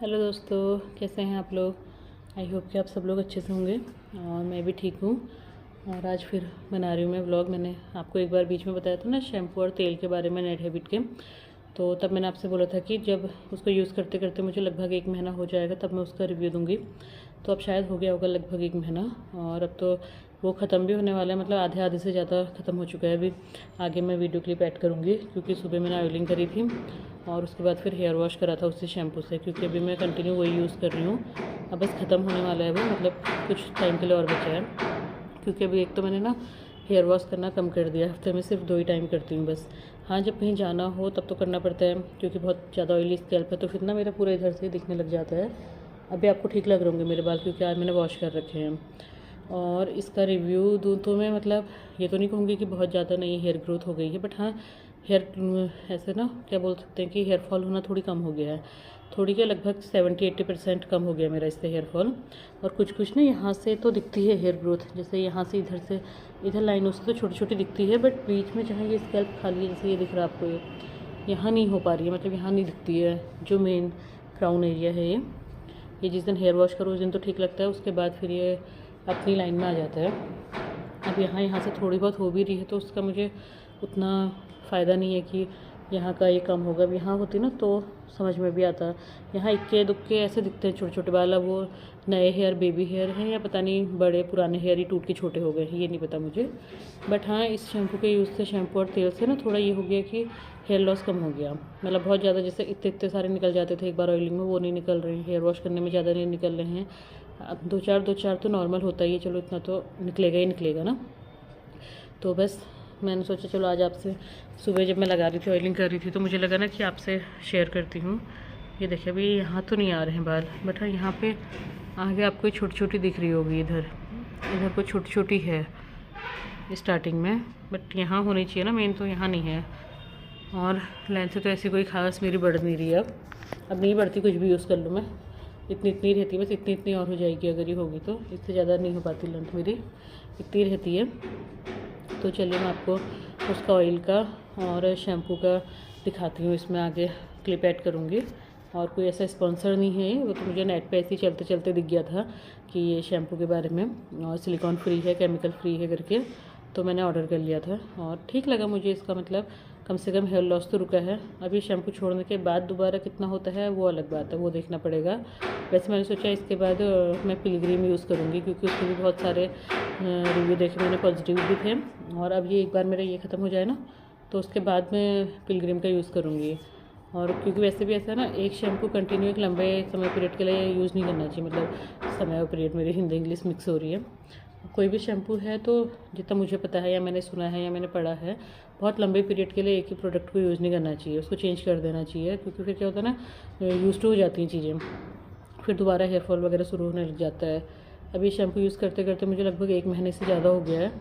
Hello दोस्तों, कैसे हैं आप लोग। आई होप कि आप सब लोग अच्छे से होंगे और मैं भी ठीक हूँ। और आज फिर बना रही हूँ मैं व्लॉग। मैंने आपको एक बार बीच में बताया था ना शैम्पू और तेल के बारे में, नेट हैबिट के। तो तब मैंने आपसे बोला था कि जब उसको यूज़ करते करते मुझे लगभग 1 महीना हो जाएगा तब मैं उसका रिव्यू दूँगी। तो अब शायद हो गया होगा लगभग 1 महीना, और अब तो वो ख़त्म भी होने वाला है, मतलब आधे से ज़्यादा ख़त्म हो चुका है। अभी आगे मैं वीडियो क्लिप ऐड करूँगी, क्योंकि सुबह मैंने ऑयलिंग करी थी और उसके बाद फिर हेयर वॉश करा था उसी शैम्पू से, क्योंकि अभी मैं कंटिन्यू वही यूज़ कर रही हूँ। अब बस ख़त्म होने वाला है वो, मतलब कुछ टाइम के लिए और बचा है। क्योंकि अभी एक तो मैंने ना हेयर वॉश करना कम कर दिया, हफ्ते में सिर्फ 2 ही टाइम करती हूँ बस। हाँ, जब कहीं जाना हो तब तो करना पड़ता है, क्योंकि बहुत ज़्यादा ऑयली स्कैल्प है, तो फिर ना मेरा पूरा इधर से दिखने लग जाता है। अभी आपको ठीक लग रहे होंगे मेरे बाल, क्योंकि आज मैंने वॉश कर रखे हैं। और इसका रिव्यू दूँ तो मैं मतलब ये तो नहीं कहूँगी कि बहुत ज़्यादा नई हेयर ग्रोथ हो गई है, बट हाँ हेयर ऐसे ना क्या बोल सकते हैं कि हेयर फॉल होना थोड़ी कम हो गया है। थोड़ी क्या, लगभग 70-80% कम हो गया मेरा इससे हेयर फॉल। और कुछ ना यहाँ से तो दिखती है हेयर ग्रोथ, जैसे यहाँ से इधर से इधर लाइनों से तो छोटी छोटी दिखती है, बट बीच में जहाँ ये स्कैल्प खाली है, जैसे ये दिख रहा है आपको, ये यहाँ नहीं हो पा रही है, मतलब यहाँ नहीं दिखती है जो मेन क्राउन एरिया है। ये जिस दिन हेयर वॉश करो उस दिन तो ठीक लगता है, उसके बाद फिर ये अपनी लाइन में आ जाता है। अब यहाँ से थोड़ी बहुत हो भी रही है, तो उसका मुझे उतना फ़ायदा नहीं है कि यहाँ का ये कम होगा। अब यहाँ होती ना तो समझ में भी आता। यहाँ इक्के दुक्के ऐसे दिखते हैं छोटे छोटे बाल। अब वो नए हेयर बेबी हेयर हैं या पता नहीं बड़े पुराने हेयर ही टूट के छोटे हो गए हैं, ये नहीं पता मुझे। बट हाँ, इस शैम्पू के यूज़ से, शैम्पू और तेल से ना थोड़ा ये हो गया कि हेयर लॉस कम हो गया। मतलब बहुत ज़्यादा जैसे इतने सारे निकल जाते थे एक बार ऑयलिंग में, वो नहीं निकल रहे हैं। हेयर वॉश करने में ज़्यादा नहीं निकल रहे हैं। अब दो चार तो नॉर्मल होता ही है, चलो इतना तो निकलेगा ही निकलेगा ना। तो बस मैंने सोचा चलो आज आपसे, सुबह जब मैं लगा रही थी ऑयलिंग कर रही थी तो मुझे लगा ना कि आपसे शेयर करती हूँ। ये देखिए अभी यहाँ तो नहीं आ रहे हैं बाल, बट हाँ यहाँ पे आगे आपको छोटी छोटी दिख रही होगी। इधर को छोटी छोटी है स्टार्टिंग में, बट यहाँ होनी चाहिए ना मेन, तो यहाँ नहीं है। और लेंथ से तो ऐसी कोई खास मेरी बढ़ नहीं रही है। अब नहीं बढ़ती, कुछ भी यूज़ कर लूँ मैं, इतनी रहती है बस। इतनी और हो जाएगी अगर ये होगी तो, इससे ज़्यादा नहीं हो पाती लेंथ मेरी, इतनी रहती है। तो चलिए मैं आपको उसका ऑयल का और शैम्पू का दिखाती हूँ। इसमें आगे क्लिप ऐड करूँगी। और कोई ऐसा स्पॉन्सर नहीं है, वो तो मुझे नेट पे ऐसे ही चलते चलते दिख गया था कि ये शैम्पू के बारे में, और सिलिकॉन फ्री है, केमिकल फ्री है करके, तो मैंने ऑर्डर कर लिया था और ठीक लगा मुझे इसका। मतलब कम से कम हेयर लॉस तो रुका है। अभी शैम्पू छोड़ने के बाद दोबारा कितना होता है वो अलग बात है, वो देखना पड़ेगा। वैसे मैंने सोचा इसके बाद मैं पिलग्रिम यूज़ करूँगी, क्योंकि उसके भी बहुत सारे रिव्यू देखे मैंने, पॉजिटिव भी थे। और अब ये एक बार मेरा ये ख़त्म हो जाए ना, तो उसके बाद मैं पिलग्रिम का यूज़ करूँगी। और क्योंकि वैसे भी ऐसा ना, एक शैम्पू कंटिन्यू एक लंबे समय पीरियड के लिए यूज़ नहीं करना चाहिए। मतलब समय और पीरियड, मेरी हिंदी इंग्लिश मिक्स हो रही है। कोई भी शैम्पू है तो जितना मुझे पता है या मैंने सुना है या मैंने पढ़ा है, बहुत लंबे पीरियड के लिए एक ही प्रोडक्ट को यूज़ नहीं करना चाहिए, उसको चेंज कर देना चाहिए। क्योंकि फिर क्या होता है ना, यूज़ टू हो जाती हैं चीज़ें, फिर दोबारा हेयर फॉल वगैरह शुरू होने लग जाता है। अब ये शैम्पू यूज़ करते करते मुझे लगभग 1 महीने से ज़्यादा हो गया है,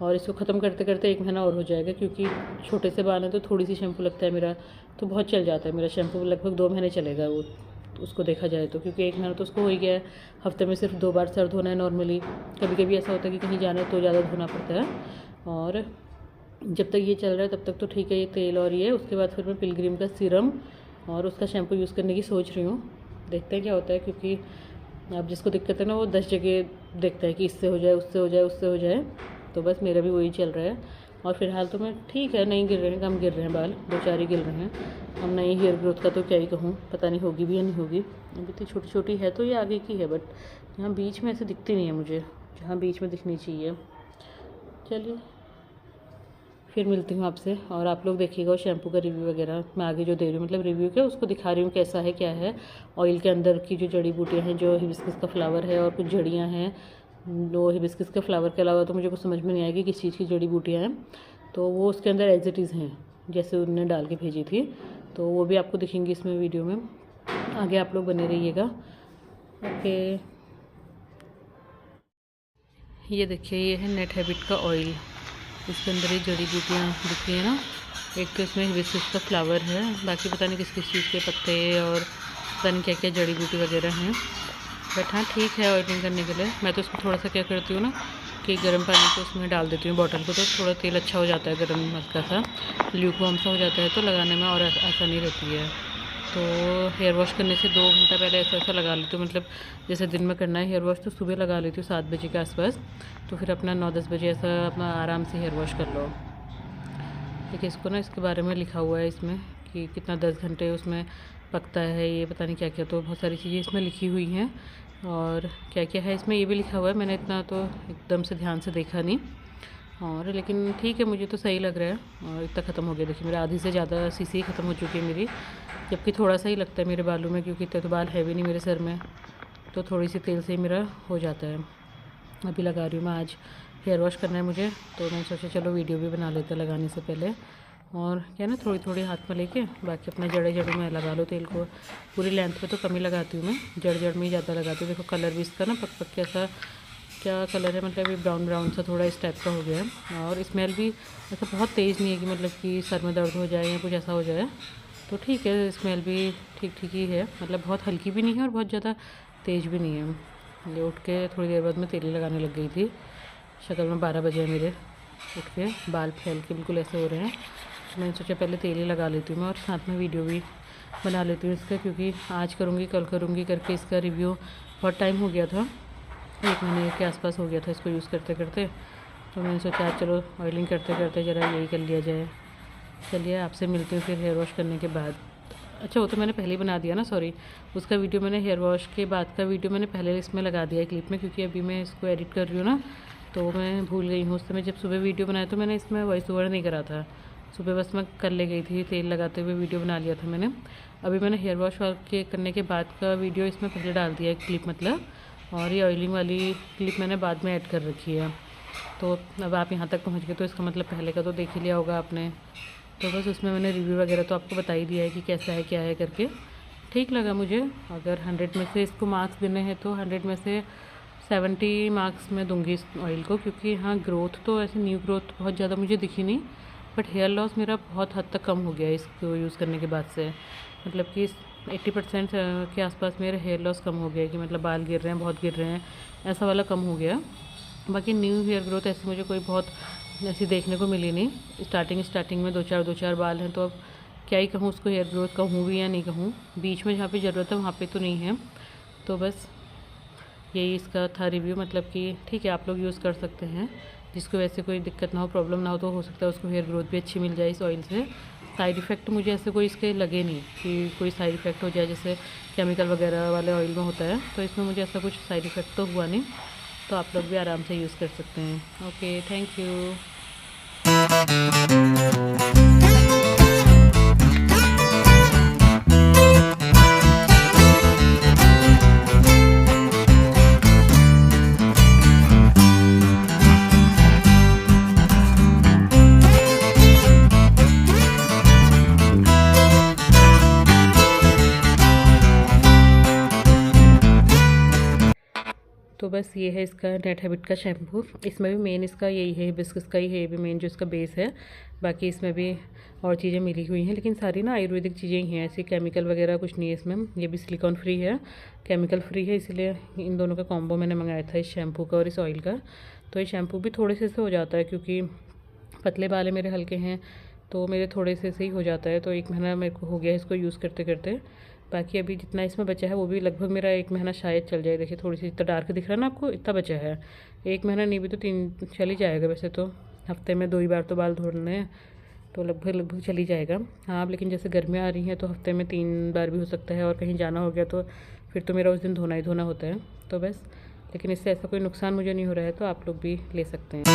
और इसको ख़त्म करते करते 1 महीना और हो जाएगा। क्योंकि छोटे से बाल हैं तो थोड़ी सी शैम्पू लगता है मेरा, तो बहुत चल जाता है मेरा शैम्पू। लगभग 2 महीने चलेगा वो, उसको देखा जाए तो, क्योंकि 1 महीना तो उसको हो ही गया है। हफ्ते में सिर्फ 2 बार सर धोना है नॉर्मली। कभी कभी ऐसा होता है कि कहीं जाना है तो ज़्यादा धोना पड़ता है। और जब तक ये चल रहा है तब तक तो ठीक है, ये तेल और ये। उसके बाद फिर मैं पिलग्रिम का सीरम और उसका शैम्पू यूज़ करने की सोच रही हूँ। देखते हैं क्या होता है, क्योंकि अब जिसको दिक्कत है ना वो 10 जगह देखता है कि इससे हो जाए, उससे हो जाए, उससे हो जाए। तो बस मेरा भी वही चल रहा है। और फिलहाल तो मैं ठीक है, नहीं गिर रहे हैं, कम गिर रहे हैं बाल, 2-4 ही गिर रहे हैं। अब नई हेयर ग्रोथ का तो क्या ही कहूँ, पता नहीं होगी भी या नहीं होगी। अभी तो छोटी छोटी है तो ये आगे की है, बट यहाँ बीच में ऐसे दिखती नहीं है मुझे, जहाँ बीच में दिखनी चाहिए। चलिए फिर मिलती हूँ आपसे, और आप लोग देखिएगा और शैम्पू का रिव्यू वगैरह मैं आगे जो दे रही हूँ, मतलब रिव्यू क्या उसको दिखा रही हूँ कैसा है क्या है। ऑयल के अंदर की जो जड़ी बूटियाँ हैं, जो हिबिस्कस का फ्लावर है और कुछ जड़ियाँ हैं, वो हिबिस्कस के फ्लावर के अलावा तो मुझे कुछ समझ में नहीं आएगी किस चीज़ की जड़ी बूटियाँ हैं। तो वो उसके अंदर एज इट इज़ हैं, जैसे उन्होंने डाल के भेजी थी, तो वो भी आपको दिखेंगी इसमें वीडियो में। आगे आप लोग बने रहिएगा। ओके, ये देखिए ये है नेट हैबिट का ऑयल। इसके अंदर ये जड़ी बूटियाँ दिख रही है ना, एक तो इसमें हिबिस्कस का फ्लावर है, बाकी पता नहीं किस किस चीज़ के पत्ते और पता नहीं क्या क्या जड़ी बूटी वगैरह हैं। बट हाँ ठीक है ऑयलिंग करने के लिए। मैं तो इसको थोड़ा सा क्या करती हूँ ना कि गर्म पानी को उसमें डाल देती हूँ बॉटल को, तो थोड़ा तेल अच्छा हो जाता है, गर्म हल्का सा ल्यूकवार्म सा हो जाता है, तो लगाने में और आसानी रहती है। तो हेयर वॉश करने से 2 घंटा पहले ऐसा लगा लेती हूँ, मतलब जैसे दिन में करना है हेयर वॉश तो सुबह लगा लेती हूँ 7 बजे के आसपास, तो फिर अपना 9-10 बजे ऐसा अपना आराम से हेयर वॉश कर लो। देखिए इसको ना, इसके बारे में लिखा हुआ है इसमें कि कितना 10 घंटे उसमें पकता है, ये पता नहीं क्या क्या, तो बहुत सारी चीज़ें इसमें लिखी हुई हैं और क्या क्या है इसमें ये भी लिखा हुआ है। मैंने इतना तो एकदम से ध्यान से देखा नहीं, और लेकिन ठीक है, मुझे तो सही लग रहा है। और इतना ख़त्म हो गया, देखिए मेरा आधी से ज़्यादा सीसी ख़त्म हो चुकी है मेरी, जबकि थोड़ा सा ही लगता है मेरे बालों में, क्योंकि इतने तो बाल है भी नहीं मेरे सर में, तो थोड़ी सी तेल से ही मेरा हो जाता है। अभी लगा रही हूँ मैं, आज हेयर वॉश करना है मुझे, तो मैंने सोचा चलो वीडियो भी बना लेते लगाने से पहले। और क्या ना, थोड़ी थोड़ी हाथ में लेके बाकी अपने जड़ों में लगा लो तेल को। पूरी लेंथ पे तो कम ही लगाती हूँ मैं, जड़ में ही ज़्यादा लगाती हूँ। देखो कलर भी इसका ना पक पक के ऐसा क्या कलर है, मतलब ये ब्राउन ब्राउन सा थोड़ा इस टाइप का हो गया है। और स्मेल भी ऐसा बहुत तेज़ नहीं है कि मतलब कि सर में दर्द हो जाए या कुछ ऐसा हो जाए, तो ठीक है, स्मेल भी ठीक ठीक ही है, मतलब बहुत हल्की भी नहीं है और बहुत ज़्यादा तेज़ भी नहीं है। ये उठ के थोड़ी देर बाद मैं तेल लगाने लग गई थी, शक्ल में 12 बजे है मेरे, उठ के बाल फैल के बिल्कुल ऐसे हो रहे हैं। तो मैंने सोचा पहले तेल ही लगा लेती हूँ मैं, और साथ में वीडियो भी बना लेती हूँ इसका, क्योंकि आज करूँगी कल करूँगी करके इसका रिव्यू बहुत टाइम हो गया था, 1 महीने के आसपास हो गया था इसको यूज़ करते करते। तो मैंने सोचा चलो ऑयलिंग करते करते ज़रा यही कर लिया जाए। चलिए आपसे मिलती हूँ फिर हेयर वॉश करने के बाद। अच्छा वो तो मैंने पहले ही बना दिया ना, सॉरी, उसका वीडियो मैंने हेयर वॉश के बाद का वीडियो मैंने पहले इसमें लगा दिया है क्लिप में, क्योंकि अभी मैं इसको एडिट कर रही हूँ ना, तो मैं भूल गई हूँ। उस समय जब सुबह वीडियो बनाया तो मैंने इसमें वॉइस ओवर नहीं करा था, सुबह बस मैं कर ले गई थी, तेल लगाते हुए वीडियो बना लिया था मैंने। अभी मैंने हेयर वॉश के करने के बाद का वीडियो इसमें पहले डाल दिया है क्लिप मतलब, और ये ऑयलिंग वाली क्लिप मैंने बाद में ऐड कर रखी है। तो अब आप यहाँ तक पहुँच गए तो इसका मतलब पहले का तो देख ही लिया होगा आपने। तो बस उसमें मैंने रिव्यू वगैरह तो आपको बता ही दिया है कि कैसा है क्या है करके। ठीक लगा मुझे। अगर 100 में से इसको मार्क्स देने हैं तो 100 में से 70 मार्क्स मैं दूंगी इस ऑयल को, क्योंकि हाँ ग्रोथ तो ऐसे न्यू ग्रोथ बहुत ज़्यादा मुझे दिखी नहीं, बट हेयर लॉस मेरा बहुत हद तक कम हो गया है इसको यूज़ करने के बाद से। मतलब कि 80% के आसपास मेरा हेयर लॉस कम हो गया है, कि मतलब बाल गिर रहे हैं, बहुत गिर रहे हैं, ऐसा वाला कम हो गया। बाकी न्यू हेयर ग्रोथ ऐसे मुझे कोई बहुत ऐसी देखने को मिली नहीं। स्टार्टिंग में दो चार बाल हैं, तो अब क्या ही कहूँ उसको, हेयर ग्रोथ कहूँ भी या नहीं कहूँ, बीच में जहाँ पे ज़रूरत है वहाँ पे तो नहीं है। तो बस यही इसका था रिव्यू, मतलब कि ठीक है आप लोग यूज़ कर सकते हैं, जिसको वैसे कोई दिक्कत ना हो, प्रॉब्लम ना हो, तो हो सकता है उसको हेयर ग्रोथ भी अच्छी मिल जाए इस ऑयल से। साइड इफ़ेक्ट मुझे ऐसे कोई इसके लगे नहीं कि कोई साइड इफ़ेक्ट हो जाए, जैसे केमिकल वगैरह वाले ऑयल में होता है, तो इसमें मुझे ऐसा कुछ साइड इफ़ेक्ट तो हुआ नहीं। तो आप लोग भी आराम से यूज़ कर सकते हैं। Okay, thank you. तो बस ये है इसका नेट हैबिट का शैम्पू। इसमें भी मेन इसका यही है, हिबिस्कस का ही है ये भी मेन जो इसका बेस है। बाकी इसमें भी और चीज़ें मिली हुई हैं, लेकिन सारी ना आयुर्वेदिक चीज़ें ही हैं, ऐसी केमिकल वगैरह कुछ नहीं है इसमें। ये भी सिलिकॉन फ्री है, केमिकल फ्री है, इसलिए इन दोनों का कॉम्बो मैंने मंगाया था, इस शैम्पू का और इस ऑयल का। तो ये शैम्पू भी थोड़े से हो जाता है, क्योंकि पतले बाल मेरे हल्के हैं, तो मेरे थोड़े से ही हो जाता है। तो 1 महीना मेरे को हो गया इसको यूज़ करते करते। बाकी अभी जितना इसमें बचा है वो भी लगभग मेरा 1 महीना शायद चल जाए। देखिए थोड़ी सी इतना डार्क दिख रहा है ना आपको, इतना बचा है। 1 महीना नहीं भी तो 3 चल ही जाएगा। वैसे तो हफ्ते में 2 ही बार तो बाल धोने हैं, तो लगभग चल ही जाएगा। हाँ लेकिन जैसे गर्मियाँ आ रही हैं तो हफ्ते में 3 बार भी हो सकता है, और कहीं जाना हो गया तो फिर तो मेरा उस दिन धोना ही धोना होता है। तो बस, लेकिन इससे ऐसा कोई नुकसान मुझे नहीं हो रहा है, तो आप लोग भी ले सकते हैं।